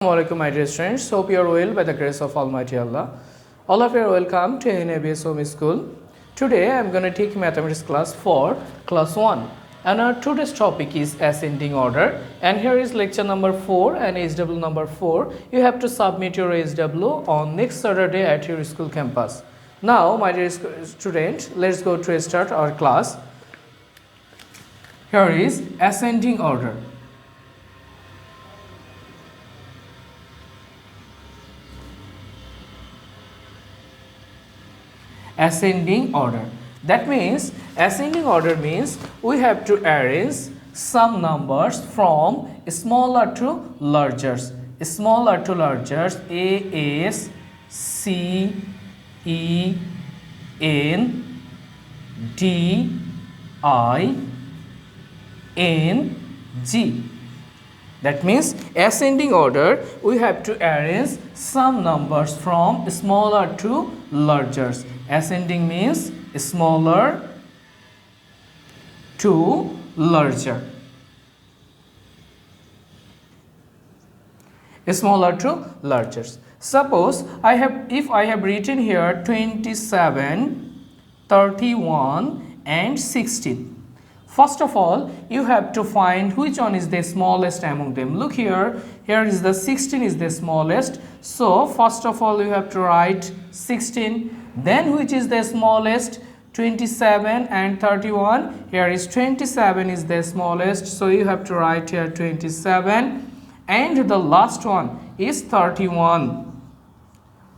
Assalamualaikum my dear students, hope you are well by the grace of Almighty Allah. All of you are welcome to NABS Home School. Today I am going to take mathematics class for class 1 and our today's topic is ascending order, and here is lecture number 4 and HW number 4. You have to submit your HW on next Saturday at your school campus. Now my dear student, let's go to start our class. Here is ascending order. Ascending order. That means ascending order means we have to arrange some numbers from smaller to larger. Smaller to larger. A, S, C, E, N, D, I, N, G. That means ascending order we have to arrange some numbers from smaller to larger. Ascending means smaller to larger. Smaller to larger. Suppose if I have written here 27, 31 and 16. First of all, you have to find which one is the smallest among them. Look here, here is the 16 is the smallest. So first of all you have to write 16. Then which is the smallest? 27 and 31. Here is 27 is the smallest. So you have to write here 27. And the last one is 31.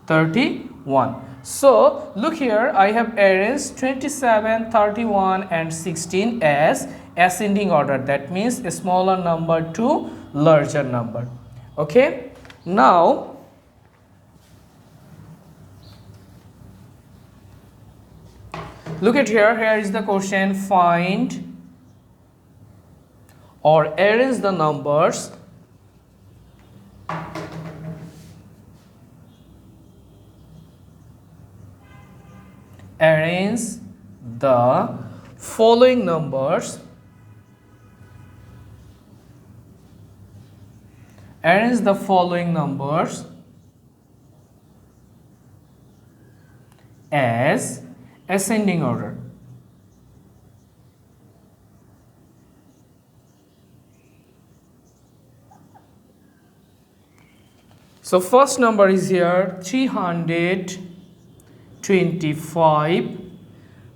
31. So look here, I have arranged 27, 31 and 16 as ascending order. That means a smaller number to larger number. Okay. Now look at here, here is the question: find or arrange the numbers the following numbers as ascending order. So first number is here 325,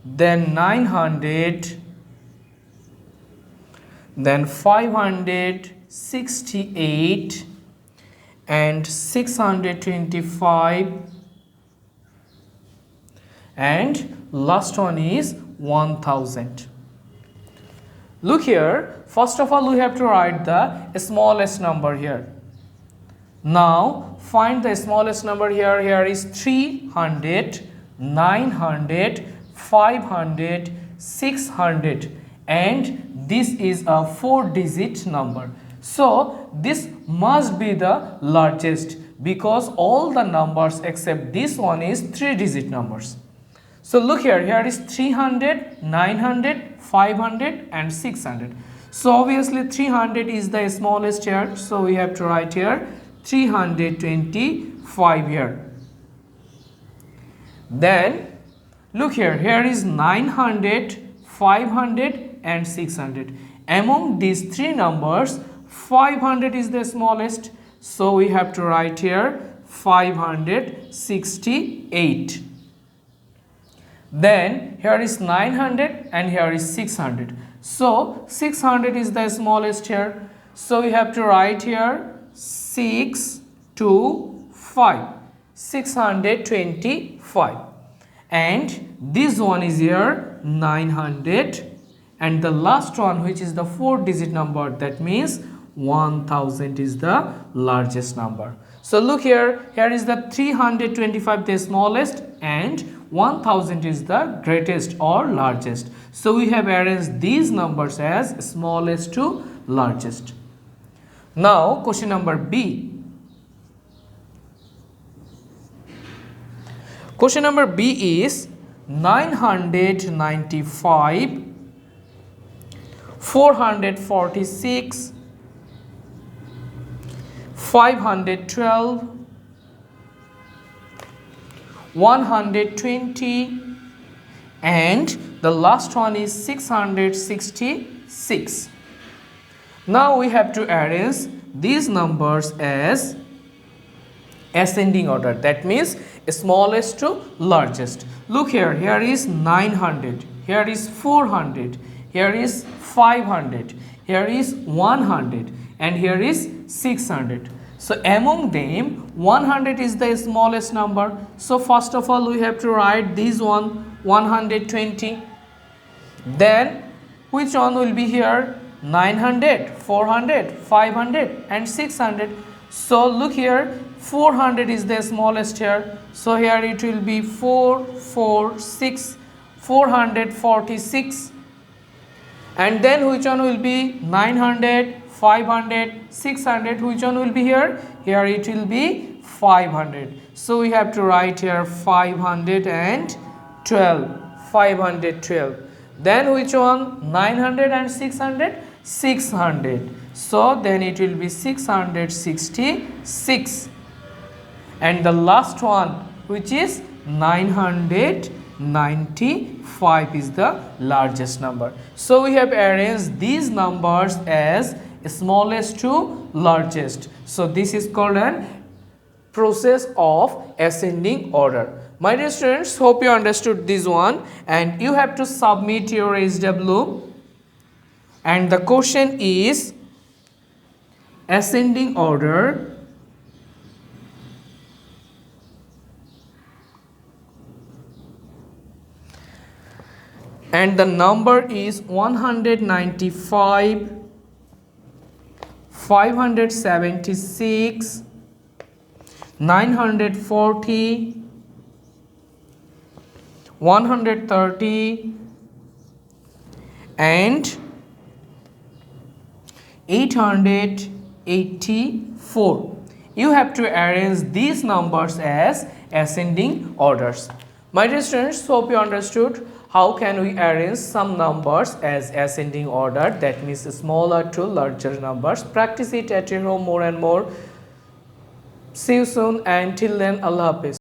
then 900, then 568 and 625, and last one is 1000. Look here, first of all we have to write the smallest number here. Now find the smallest number here. Here is 300, 900, 500, 600, and this is a 4-digit number. So this must be the largest because all the numbers except this one is 3-digit numbers. So look here, here is 300, 900, 500 and 600. So obviously 300 is the smallest here. So we have to write here 325 here. Then look here, here is 900, 500 and 600. Among these three numbers, 500 is the smallest. So we have to write here 568. Then here is 900 and here is 600. So 600 is the smallest here. So we have to write here 625, 625, and this one is here 900, and the last one which is the 4-digit number, that means 1000 is the largest number. So look here, here is the 325 the smallest and 1000 is the greatest or largest. So we have arranged these numbers as smallest to largest. Now question number B. Question number B is 995, 446, 512, 120, and the last one is 666. Now we have to arrange these numbers as ascending order, that means smallest to largest. Look here, here is 900, here is 400, here is 500, here is 100, and here is 600. So among them 100 is the smallest number. So first of all we have to write this one, 120. Then which one will be here? 900, 400, 500, and 600. So look here, 400 is the smallest here. So here it will be 446, 446. And then which one will be? 900, 500, 600. Which one will be here? Here it will be 500. So we have to write here 512, 512. Then which one? 900 and 600? 600. So then it will be 666. And the last one, which is 995, is the largest number. So we have arranged these numbers as smallest to largest. So this is called an process of ascending order. My dear students, hope you understood this one, and you have to submit your SW, and the question is ascending order and the number is 195, 576, 940, 130, and 884. You have to arrange these numbers as ascending orders. My dear students, hope you understood how can we arrange some numbers as ascending order, that means smaller to larger numbers. Practice it at your home more and more. See you soon, and till then, Allah Hafiz.